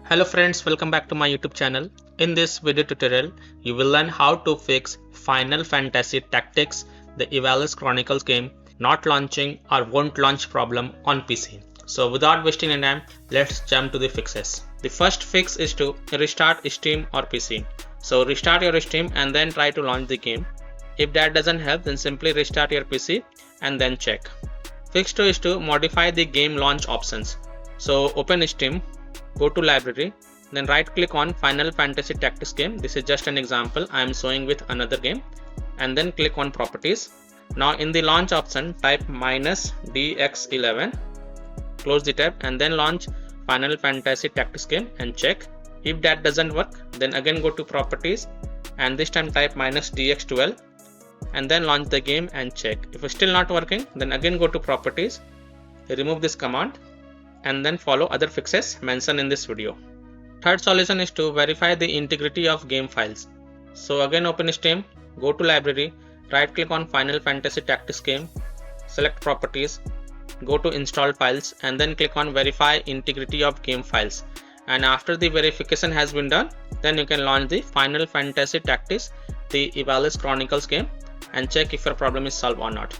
Hello friends, welcome back to my YouTube channel. In this video tutorial, you will learn how to fix Final Fantasy Tactics, the Ivalice Chronicles game, not launching or won't launch problem on PC. So without wasting any time, let's jump to the fixes. The first fix is to restart Steam or PC. So restart your Steam and then try to launch the game. If that doesn't help, then simply restart your PC and then check. Fix 2 is to modify the game launch options. So open Steam, go to library, then right click on Final Fantasy Tactics game. This is just an example I am showing with another game, and then click on properties. Now in the launch option type -dx11, close the tab and then launch Final Fantasy Tactics game and check. If that doesn't work, then again go to properties and this time type -dx12 and then launch the game and check. If it's still not working, then again go to properties, remove this command and then follow other fixes mentioned in this video. Third solution is to verify the integrity of game files. So again open Steam, go to library, right click on Final Fantasy Tactics game, select properties, go to installed files and then click on verify integrity of game files. And after the verification has been done, then you can launch the Final Fantasy Tactics, the Ivalice Chronicles game, and check if your problem is solved or not.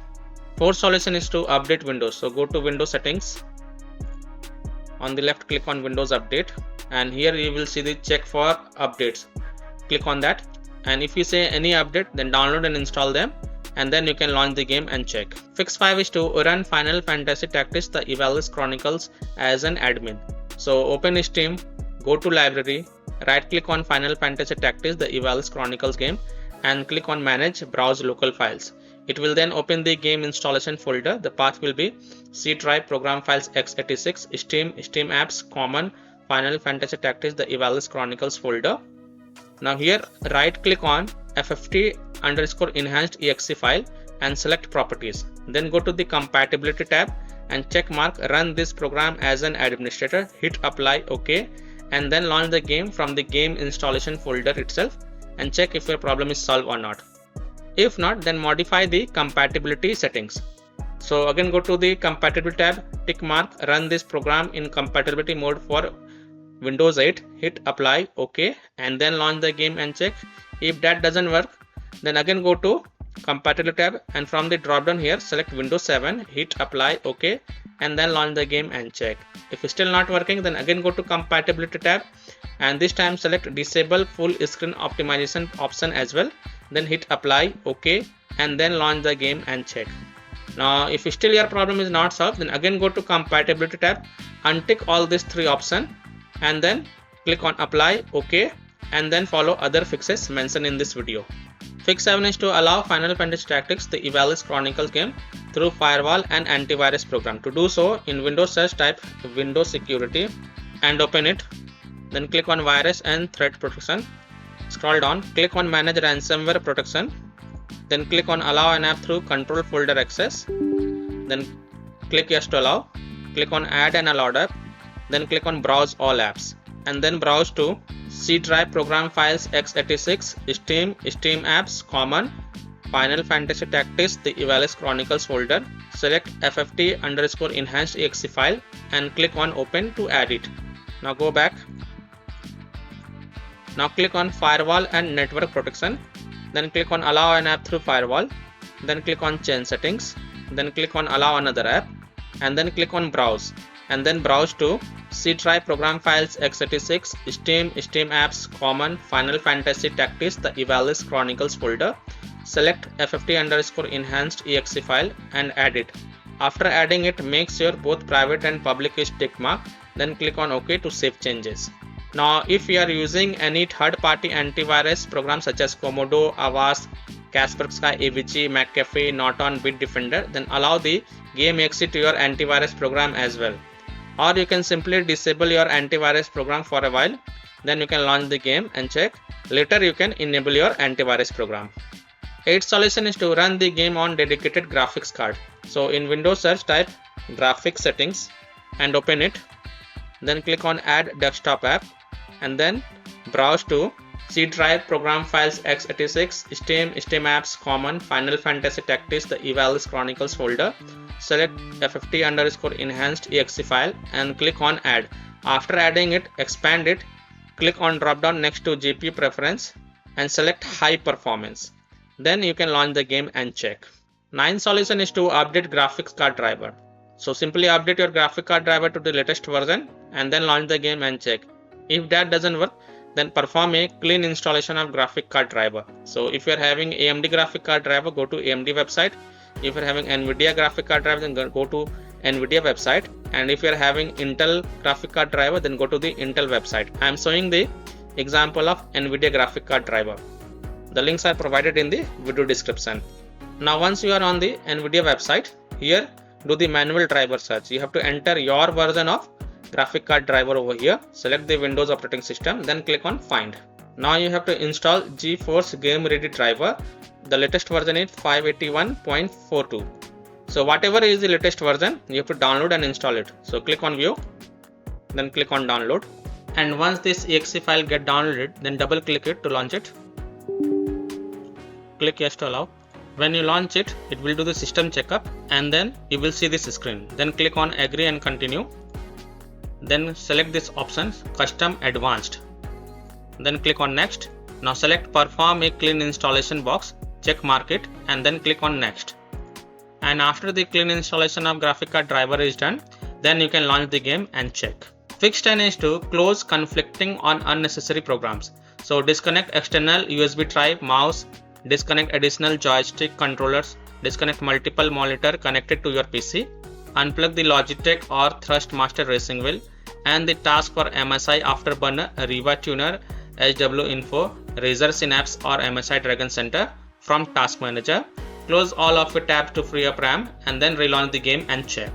Fourth solution is to update Windows. So go to Windows settings. On the left, click on Windows Update, and here you will see the check for updates. Click on that, and if you say any update, then download and install them, and then you can launch the game and check. Fix 5 is to run Final Fantasy Tactics, the Ivalice Chronicles as an admin. So open Steam, go to library, right click on Final Fantasy Tactics, the Ivalice Chronicles game, and click on Manage Browse Local Files. It will then open the game installation folder. The path will be C drive, program files x86, Steam, Steam apps, common, Final Fantasy Tactics, the Ivalice Chronicles folder. Now here right click on FFT_enhanced exe file and select properties. Then go to the compatibility tab and check mark run this program as an administrator, hit apply, OK, and then launch the game from the game installation folder itself and check if your problem is solved or not. If not, then modify the compatibility settings. So again go to the compatibility tab, tick mark run this program in compatibility mode for Windows 8, hit apply, OK, and then launch the game and check. If that doesn't work, then again go to compatibility tab and from the drop down here select Windows 7, hit apply, OK, and then launch the game and check. If it's still not working, then again go to compatibility tab and this time select disable full screen optimization option as well, then hit apply, OK, and then launch the game and check. Now if still your problem is not solved, then again go to compatibility tab, untick all these three options and then click on apply, OK, and then follow other fixes mentioned in this video. Fix 7 is to allow Final Fantasy Tactics, the Ivalice Chronicles game through firewall and antivirus program. To do so, in Windows search type Windows Security and open it. Then click on Virus and Threat Protection. Scroll down, click on Manage Ransomware Protection. Then click on Allow an app through Control Folder Access. Then click Yes to allow. Click on Add an allowed app. Then click on Browse all apps. And then browse to C drive, program files x86, Steam, Steam apps, common, Final Fantasy Tactics, the Ivalice Chronicles folder. Select FFT_enhanced exe file and click on Open to add it. Now go back. Now click on Firewall and Network Protection. Then click on Allow an app through firewall. Then click on Change settings. Then click on Allow another app. And then click on Browse. And then browse to C drive, program files x86, Steam, Steam apps, common, Final Fantasy Tactics, the Ivalice Chronicles folder. Select FFT_enhanced exe file and add it. After adding it, make sure both private and public is tick mark. Then click on OK to save changes. Now if you are using any third-party antivirus program such as Komodo, Avast, Kaspersky, Avicii, McAfee, Norton, Bitdefender, then allow the game exe to your antivirus program as well. Or you can simply disable your antivirus program for a while, then you can launch the game and check. Later you can enable your antivirus program. 8th solution is to run the game on dedicated graphics card. So in Windows search type graphics settings and open it. Then click on add desktop app and then browse to C drive, program files x86, Steam, Steam apps, common, Final Fantasy Tactics, the Ivalice Chronicles folder. Select FFT_enhanced exe file and click on add. After adding it, expand it, click on drop down next to GPU preference and select high performance. Then you can launch the game and check. Ninth solution is to update graphics card driver. So simply update your graphic card driver to the latest version and then launch the game and check. If that doesn't work, then perform a clean installation of graphic card driver. So if you are having AMD graphic card driver, go to AMD website. If you are having NVIDIA graphic card driver, then go to NVIDIA website. And if you are having Intel graphic card driver, then go to the Intel website. I am showing the example of NVIDIA graphic card driver. The links are provided in the video description. Now once you are on the NVIDIA website, here do the manual driver search. You have to enter your version of graphic card driver over here. Select the Windows operating system, then click on find. Now you have to install GeForce Game Ready driver. The latest version is 581.42. So whatever is the latest version, you have to download and install it. So click on view, then click on download. And once this exe file get downloaded, then double click it to launch it. Click yes to allow. When you launch it, it will do the system checkup and then you will see this screen. Then click on agree and continue. Then select this option custom advanced. Then click on next. Now select perform a clean installation box, check mark it and then click on next. And after the clean installation of graphic card driver is done, then you can launch the game and check. Fix 10 is to close conflicting on unnecessary programs. So disconnect external USB drive, mouse, disconnect additional joystick controllers, disconnect multiple monitor connected to your PC, unplug the Logitech or Thrustmaster racing wheel, and the task for MSI Afterburner, Riva Tuner, HW Info, Razer Synapse or MSI Dragon Center from Task Manager. Close all of your tabs to free up RAM and then relaunch the game and check.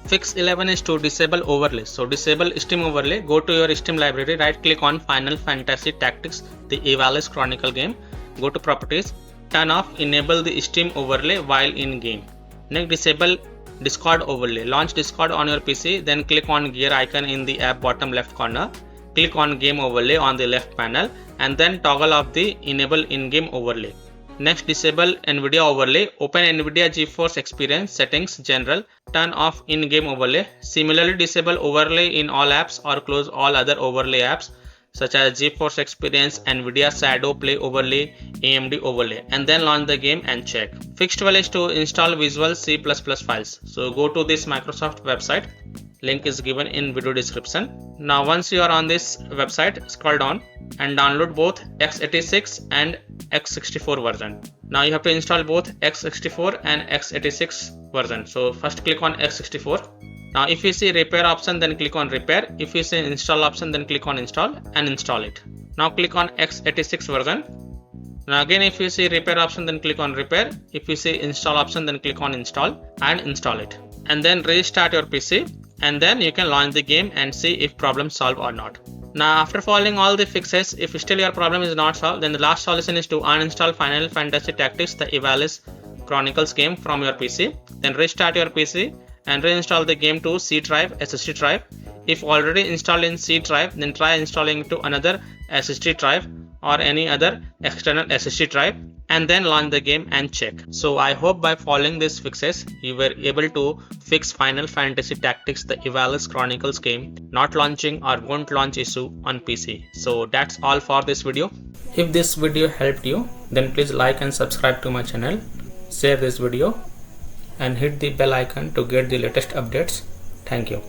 Fix 11 is to disable overlays. So disable Steam overlay, go to your Steam library, right click on Final Fantasy Tactics, the Ivalice Chronicle game. Go to properties, turn off enable the Steam overlay while in game. Next disable Discord overlay. Launch Discord on your PC, then click on gear icon in the app bottom left corner. Click on game overlay on the left panel and then toggle off the enable in-game overlay. Next disable NVIDIA overlay. Open NVIDIA GeForce Experience settings general. Turn off in-game overlay. Similarly disable overlay in all apps or close all other overlay apps such as GeForce Experience, NVIDIA Shadow Play overlay, AMD overlay, and then launch the game and check. Fix 12 is to install Visual C++ files. So go to this Microsoft website. Link is given in video description. Now once you are on this website, scroll down and download both x86 and x64 version. Now you have to install both x64 and x86 version. So first click on x64. Now if you see repair option, then click on repair. If you see install option, then click on install and install it. Now click on x86 version. Now again if you see repair option, then click on repair. If you see install option, then click on install and install it. And then restart your PC and then you can launch the game and see if problem solved or not. Now after following all the fixes, if still your problem is not solved, then the last solution is to uninstall Final Fantasy Tactics, the Ivalice Chronicles game from your PC. Then restart your PC and reinstall the game to C drive, SSD drive. If already installed in C drive, then try installing it to another SSD drive or any other external SSD drive and then launch the game and check. So I hope by following these fixes, you were able to fix Final Fantasy Tactics, the Ivalice Chronicles game not launching or won't launch issue on PC. So that's all for this video. If this video helped you, then please like and subscribe to my channel, share this video and hit the bell icon to get the latest updates. Thank you.